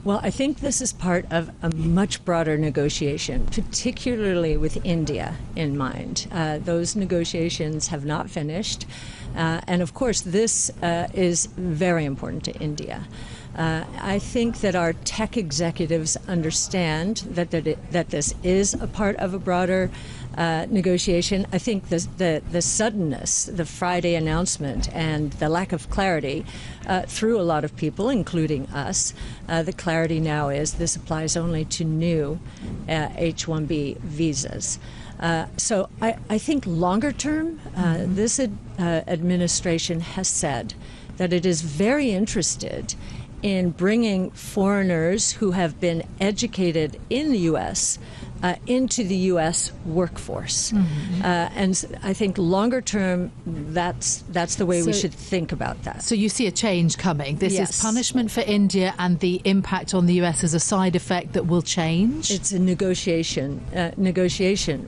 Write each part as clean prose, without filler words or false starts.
Well, I think this is part of a much broader negotiation, particularly with India in mind. Those negotiations have not finished. And of course, this is very important to India. I think that our tech executives understand that this is a part of a broader negotiation. I think the suddenness, the Friday announcement, and the lack of clarity threw a lot of people, including us. The clarity now is this applies only to new H-1B visas. So I think longer term, this administration has said that it is very interested in bringing foreigners who have been educated in the U.S. Into the U.S. workforce. And I think longer term, that's the way we should think about that. So you see a change coming. This Yes. is punishment for India, and the impact on the U.S. as a side effect that will change? It's a negotiation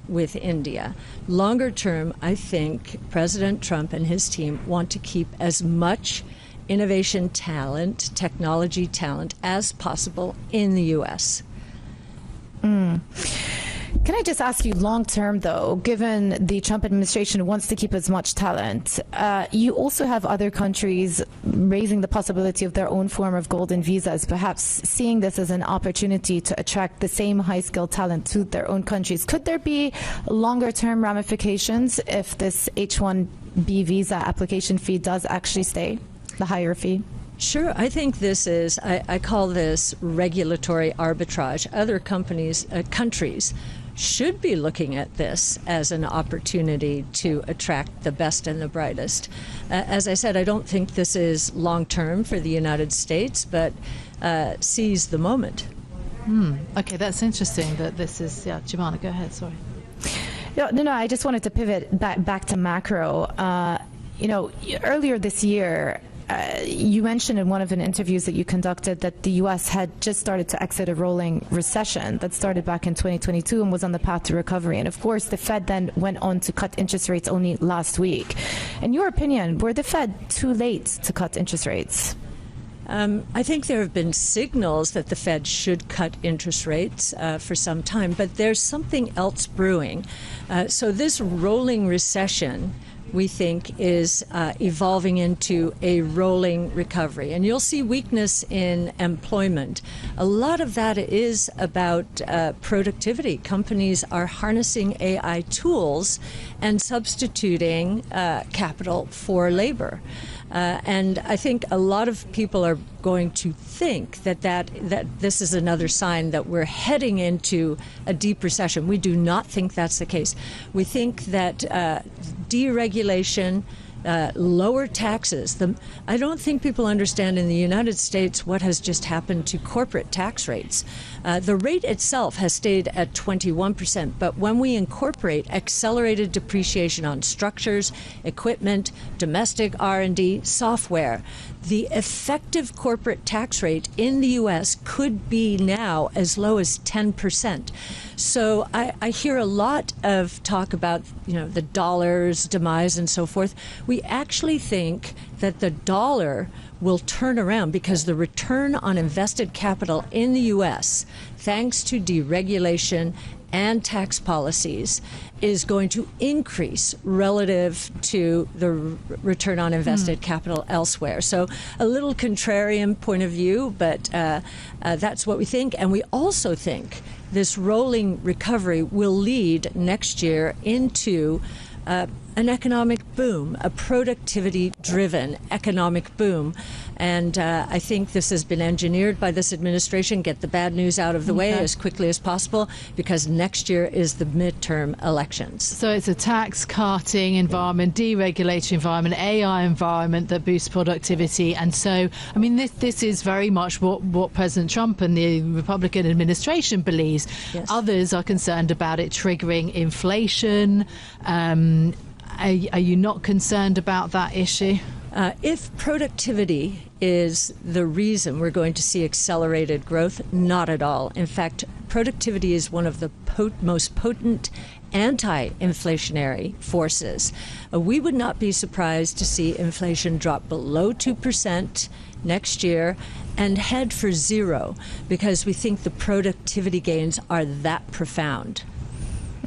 with India. Longer term, I think President Trump and his team want to keep as much innovation talent, technology talent as possible in the U.S. Can I just ask you, long term, though, given the Trump administration wants to keep as much talent, you also have other countries raising the possibility of their own form of golden visas, perhaps seeing this as an opportunity to attract the same high-skilled talent to their own countries. Could there be longer-term ramifications if this H-1B visa application fee does actually stay, the higher fee? Sure. I think this is, I call this regulatory arbitrage. Other countries should be looking at this as an opportunity to attract the best and the brightest. As I said, I don't think this is long-term for the United States, but seize the moment. Okay, that's interesting that this is, Joumanna, go ahead, sorry. No, I just wanted to pivot back to macro. Earlier this year, you mentioned in one of the interviews that you conducted that the U.S. had just started to exit a rolling recession that started back in 2022 and was on the path to recovery. And of course, the Fed then went on to cut interest rates only last week. In your opinion, were the Fed too late to cut interest rates? I think there have been signals that the Fed should cut interest rates for some time, but there's something else brewing. So this rolling recession, we think, is evolving into a rolling recovery. And you'll see weakness in employment. A lot of that is about productivity. Companies are harnessing AI tools and substituting capital for labor. And I think a lot of people are going to think that this is another sign that we're heading into a deep recession. We do not think that's the case. We think that deregulation, lower taxes. I don't think people understand in the United States what has just happened to corporate tax rates. The rate itself has stayed at 21%, but when we incorporate accelerated depreciation on structures, equipment, domestic R&D, software, the effective corporate tax rate in the U.S. could be now as low as 10%. So I hear a lot of talk about, the dollar's demise and so forth. We actually think that the dollar will turn around because the return on invested capital in the U.S., thanks to deregulation and tax policies, is going to increase relative to the return on invested capital elsewhere. So a little contrarian point of view, but that's what we think. And we also think this rolling recovery will lead next year into an economic boom, a productivity-driven economic boom. And I think this has been engineered by this administration, get the bad news out of the way as quickly as possible, because next year is the midterm elections. So it's a tax cutting environment, deregulatory environment, AI environment that boosts productivity. And so, I mean, this is very much what President Trump and the Republican administration believes. Yes. Others are concerned about it triggering inflation. Are you not concerned about that issue? If productivity is the reason we're going to see accelerated growth. Not at all. In fact, productivity is one of the most potent anti-inflationary forces. We would not be surprised to see inflation drop below 2% next year and head for zero, because we think the productivity gains are that profound.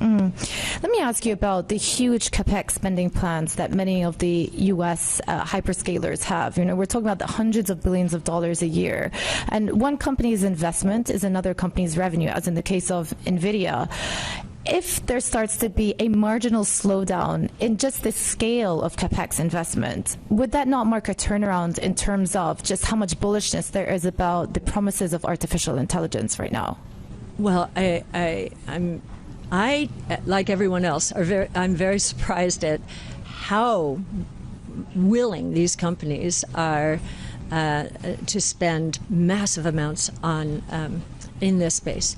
Let me ask you about the huge capex spending plans that many of the U.S. hyperscalers have. You know, we're talking about the hundreds of billions of dollars a year. And one company's investment is another company's revenue, as in the case of NVIDIA. If there starts to be a marginal slowdown in just the scale of capex investment, would that not mark a turnaround in terms of just how much bullishness there is about the promises of artificial intelligence right now? Well, I, like everyone else, I'm very surprised at how willing these companies are to spend massive amounts on in this space.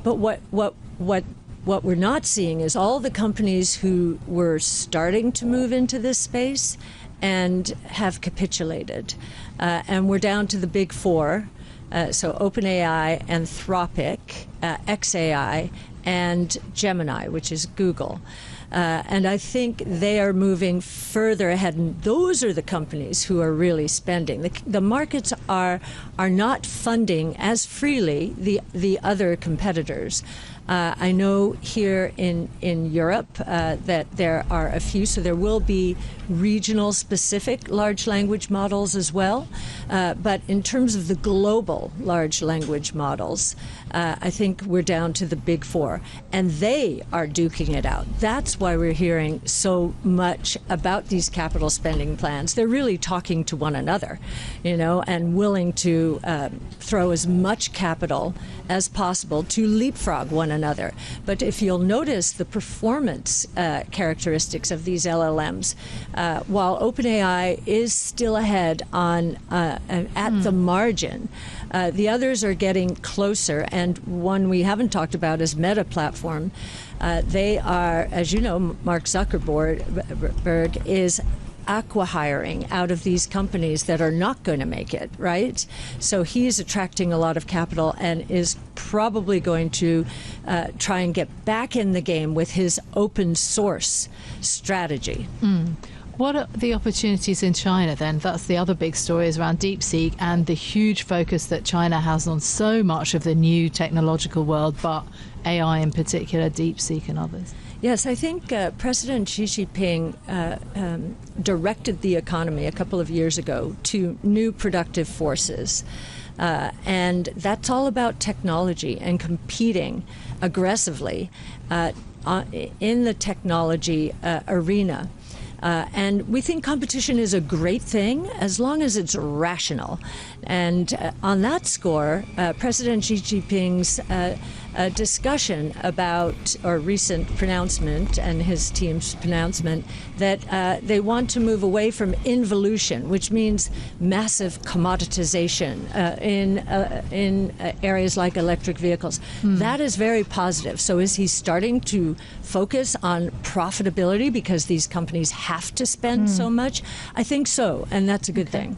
But what we're not seeing is all the companies who were starting to move into this space and have capitulated. And we're down to the big four, so OpenAI, Anthropic, xAI, and Gemini, which is Google. And I think they are moving further ahead, and those are the companies who are really spending. The markets are not funding as freely the other competitors. I know here in Europe that there are a few, so there will be regional specific large language models as well. But in terms of the global large language models, I think we're down to the big four, and they are duking it out. That's why we're hearing so much about these capital spending plans. They're really talking to one another, you know, and willing to throw as much capital as possible to leapfrog one another. But if you'll notice the performance characteristics of these LLMs, while OpenAI is still ahead on at the margin, the others are getting closer. And one we haven't talked about is Meta Platform. They are, as you know, Mark Zuckerberg is acqui-hiring out of these companies that are not going to make it, right? So he's attracting a lot of capital and is probably going to try and get back in the game with his open source strategy. What are the opportunities in China then? That's the other big story, is around DeepSeek and the huge focus that China has on so much of the new technological world, but AI in particular, DeepSeek and others. Yes, I think President Xi Jinping directed the economy a couple of years ago to new productive forces. And that's all about technology and competing aggressively in the technology arena. And we think competition is a great thing as long as it's rational. And on that score, President Xi Jinping's discussion about, or recent pronouncement and his team's pronouncement, that they want to move away from involution, which means massive commoditization in areas like electric vehicles. That is very positive. So is he starting to focus on profitability because these companies have to spend so much? I think so, and that's a good thing.